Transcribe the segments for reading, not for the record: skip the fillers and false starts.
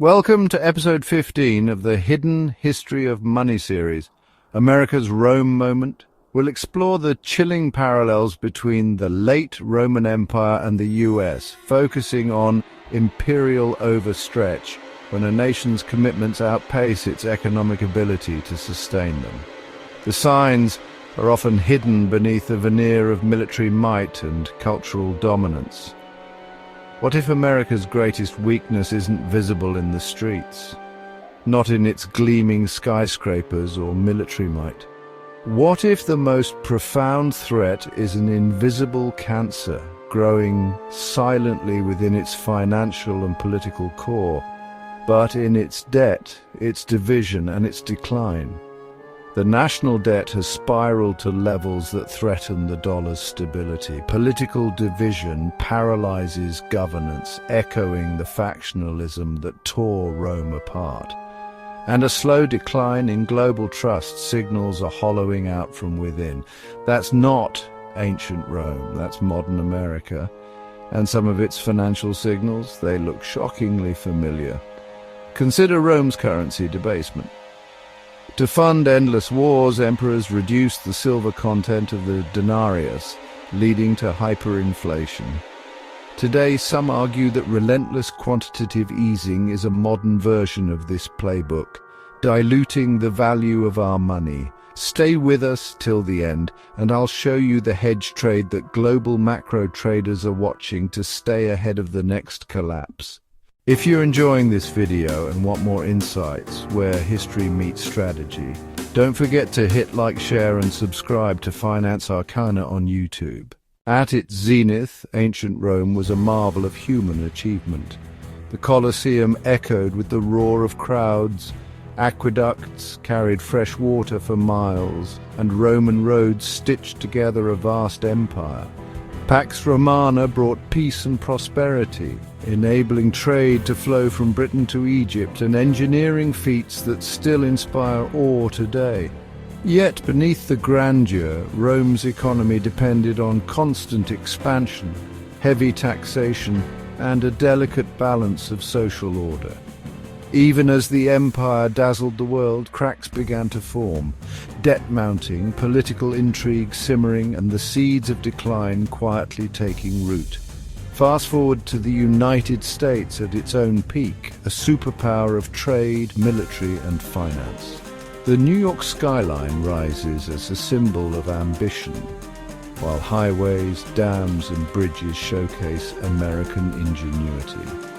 Welcome to episode 15 of the Hidden History of Money series, America's Rome Moment. We'll explore the chilling parallels between the late Roman Empire and the US, focusing on imperial overstretch, when a nation's commitments outpace its economic ability to sustain them. The signs are often hidden beneath a veneer of military might and cultural dominance. What if America's greatest weakness isn't visible in the streets, not in its gleaming skyscrapers or military might? What if the most profound threat is an invisible cancer growing silently within its financial and political core, but in its debt, its division, and its decline? The national debt has spiraled to levels that threaten the dollar's stability. Political division paralyzes governance, echoing the factionalism that tore Rome apart. And a slow decline in global trust signals a hollowing out from within. That's not ancient Rome, that's modern America. And some of its financial signals, they look shockingly familiar. Consider Rome's currency, debasement. To fund endless wars, emperors reduced the silver content of the denarius, leading to hyperinflation. Today, some argue that relentless quantitative easing is a modern version of this playbook, diluting the value of our money. Stay with us till the end, and I'll show you the hedge trade that global macro traders are watching to stay ahead of the next collapse. If you're enjoying this video and want more insights where history meets strategy, don't forget to hit like, share, and subscribe to Finance Arcana on YouTube. At its zenith, ancient Rome was a marvel of human achievement. The Colosseum echoed with the roar of crowds, aqueducts carried fresh water for miles, and Roman roads stitched together a vast empire. Pax Romana brought peace and prosperity, enabling trade to flow from Britain to Egypt, and engineering feats that still inspire awe today. Yet beneath the grandeur, Rome's economy depended on constant expansion, heavy taxation, and a delicate balance of social order. Even as the empire dazzled the world, cracks began to form, debt mounting, political intrigue simmering, and the seeds of decline quietly taking root. Fast forward to the United States at its own peak, a superpower of trade, military, and finance. The New York skyline rises as a symbol of ambition, while highways, dams, and bridges showcase American ingenuity.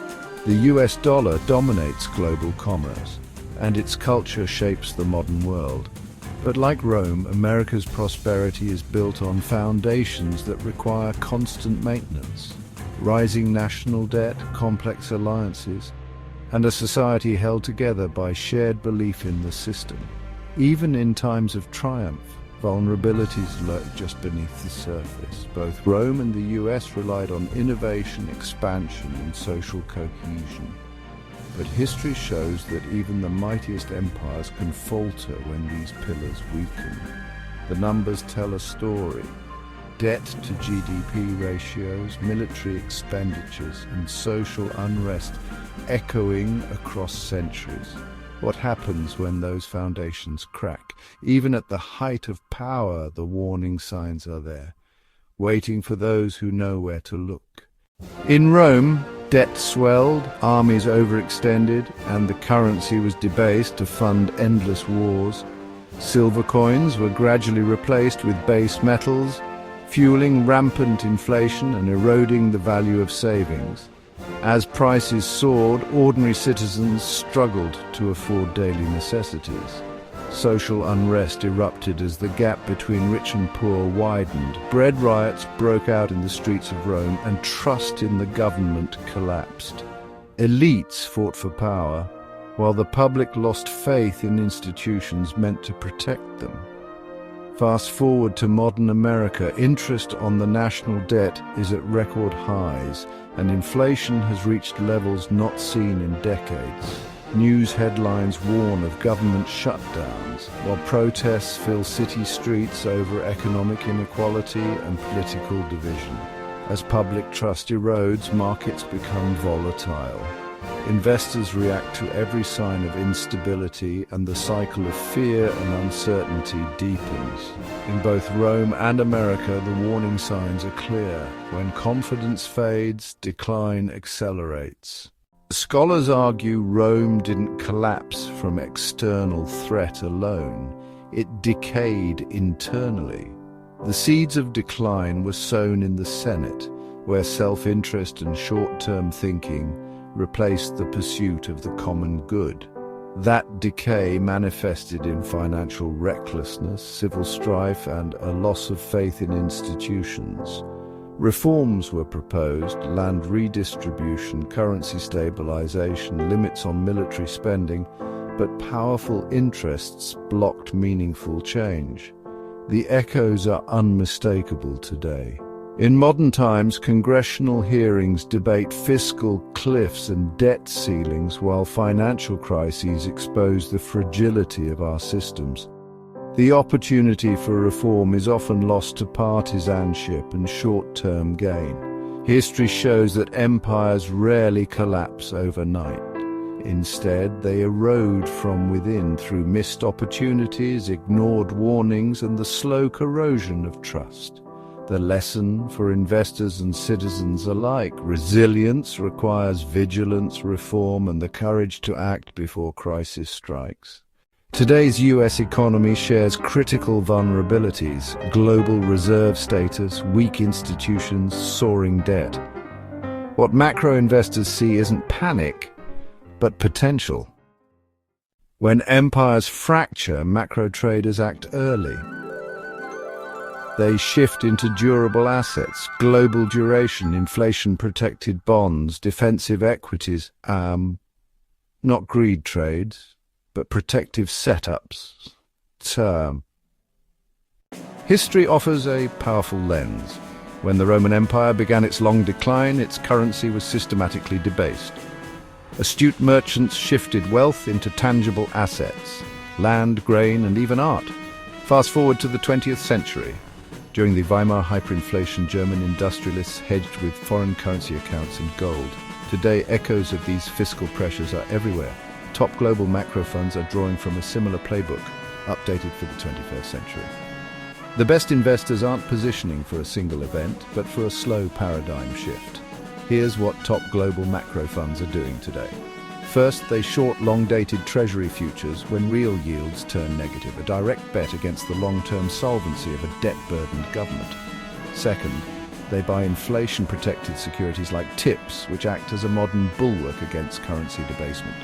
The US dollar dominates global commerce, and its culture shapes the modern world. But like Rome, America's prosperity is built on foundations that require constant maintenance. Rising national debt, complex alliances, and a society held together by shared belief in the system. Even in times of triumph, vulnerabilities lurk just beneath the surface. Both Rome and the US relied on innovation, expansion, and social cohesion. But history shows that even the mightiest empires can falter when these pillars weaken. The numbers tell a story. Debt to GDP ratios, military expenditures, and social unrest echoing across centuries. What happens when those foundations crack? Even at the height of power, the warning signs are there, waiting for those who know where to look. In Rome, debt swelled, armies overextended, and the currency was debased to fund endless wars. Silver coins were gradually replaced with base metals, fueling rampant inflation and eroding the value of savings. As prices soared, ordinary citizens struggled to afford daily necessities. Social unrest erupted as the gap between rich and poor widened. Bread riots broke out in the streets of Rome, and trust in the government collapsed. Elites fought for power, while the public lost faith in institutions meant to protect them. Fast forward to modern America, interest on the national debt is at record highs, and inflation has reached levels not seen in decades. News headlines warn of government shutdowns, while protests fill city streets over economic inequality and political division. As public trust erodes, markets become volatile. investors react to every sign of instability, and the cycle of fear and uncertainty deepens. In both Rome and America, the warning signs are clear. When confidence fades, decline accelerates. Scholars argue Rome didn't collapse from external threat alone. It decayed internally. The seeds of decline were sown in the Senate, where self-interest and short-term thinking replaced the pursuit of the common good. That decay manifested in financial recklessness, civil strife, and a loss of faith in institutions. Reforms were proposed: land redistribution, currency stabilization, limits on military spending, but powerful interests blocked meaningful change. The echoes are unmistakable today. In modern times, congressional hearings debate fiscal cliffs and debt ceilings, while financial crises expose the fragility of our systems. The opportunity for reform is often lost to partisanship and short-term gain. History shows that empires rarely collapse overnight. Instead, they erode from within through missed opportunities, ignored warnings, and the slow corrosion of trust. The lesson for investors and citizens alike: resilience requires vigilance, reform, and the courage to act before crisis strikes. Today's US economy shares critical vulnerabilities: global reserve status, weak institutions, soaring debt. What macro investors see isn't panic, but potential. When empires fracture, macro traders act early. They shift into durable assets, global duration, inflation-protected bonds, defensive equities, not greed trades, but protective setups. History offers a powerful lens. When the Roman Empire began its long decline, its currency was systematically debased. Astute merchants shifted wealth into tangible assets: land, grain, and even art. Fast forward to the 20th century. During the Weimar hyperinflation, German industrialists hedged with foreign currency accounts and gold. Today, echoes of these fiscal pressures are everywhere. Top global macro funds are drawing from a similar playbook, updated for the 21st century. The best investors aren't positioning for a single event, but for a slow paradigm shift. Here's what top global macro funds are doing today. First, they short long-dated treasury futures when real yields turn negative, a direct bet against the long-term solvency of a debt-burdened government. Second, they buy inflation-protected securities like TIPS, which act as a modern bulwark against currency debasement.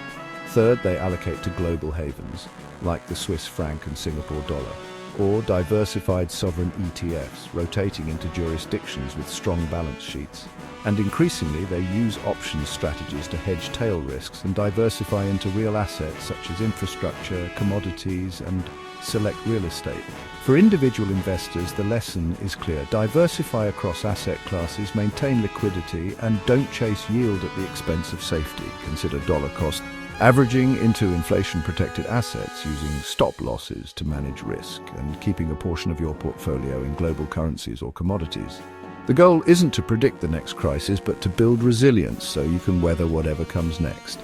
Third, they allocate to global havens, like the Swiss franc and Singapore dollar, or diversified sovereign ETFs, rotating into jurisdictions with strong balance sheets. And increasingly, they use options strategies to hedge tail risks and diversify into real assets such as infrastructure, commodities, and select real estate. For individual investors, the lesson is clear: diversify across asset classes, maintain liquidity, and don't chase yield at the expense of safety. Consider dollar cost averaging into inflation-protected assets, using stop losses to manage risk, and keeping a portion of your portfolio in global currencies or commodities. The goal isn't to predict the next crisis, but to build resilience so you can weather whatever comes next.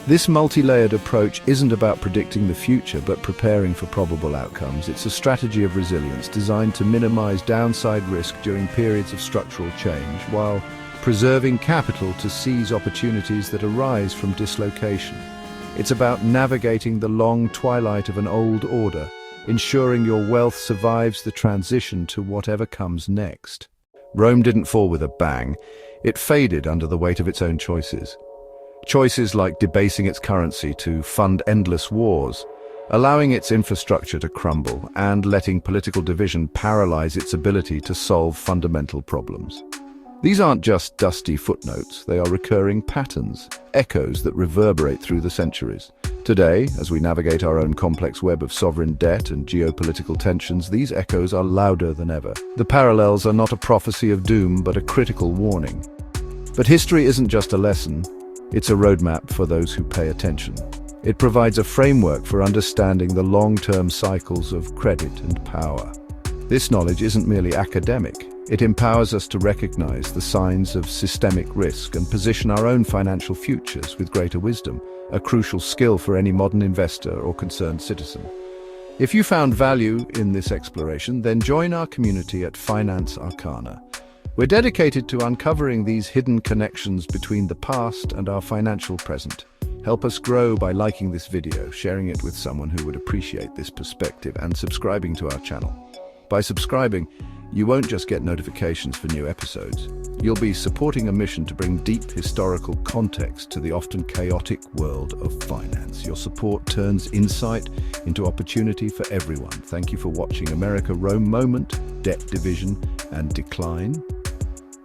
This multi-layered approach isn't about predicting the future, but preparing for probable outcomes. It's a strategy of resilience designed to minimize downside risk during periods of structural change, while preserving capital to seize opportunities that arise from dislocation. It's about navigating the long twilight of an old order, ensuring your wealth survives the transition to whatever comes next. Rome didn't fall with a bang. It faded under the weight of its own choices. Choices like debasing its currency to fund endless wars, allowing its infrastructure to crumble, and letting political division paralyze its ability to solve fundamental problems. These aren't just dusty footnotes, they are recurring patterns, echoes that reverberate through the centuries. Today, as we navigate our own complex web of sovereign debt and geopolitical tensions, these echoes are louder than ever. The parallels are not a prophecy of doom, but a critical warning. But history isn't just a lesson, it's a roadmap for those who pay attention. It provides a framework for understanding the long-term cycles of credit and power. This knowledge isn't merely academic, It empowers us to recognize the signs of systemic risk and position our own financial futures with greater wisdom, a crucial skill for any modern investor or concerned citizen. If you found value in this exploration, then join our community at Finance Arcana. We're dedicated to uncovering these hidden connections between the past and our financial present. Help us grow by liking this video, sharing it with someone who would appreciate this perspective, and subscribing to our channel. By subscribing, you won't just get notifications for new episodes. You'll be supporting a mission to bring deep historical context to the often chaotic world of finance. Your support turns insight into opportunity for everyone. Thank you for watching America-Rome Moment, Debt Division and Decline.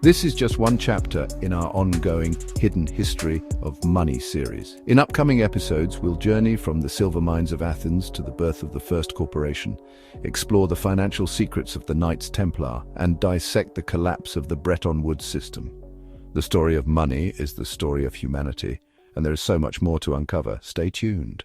This is just one chapter in our ongoing Hidden History of Money series. In upcoming episodes, we'll journey from the silver mines of Athens to the birth of the first corporation, explore the financial secrets of the Knights Templar, and dissect the collapse of the Bretton Woods system. The story of money is the story of humanity, and there is so much more to uncover. Stay tuned.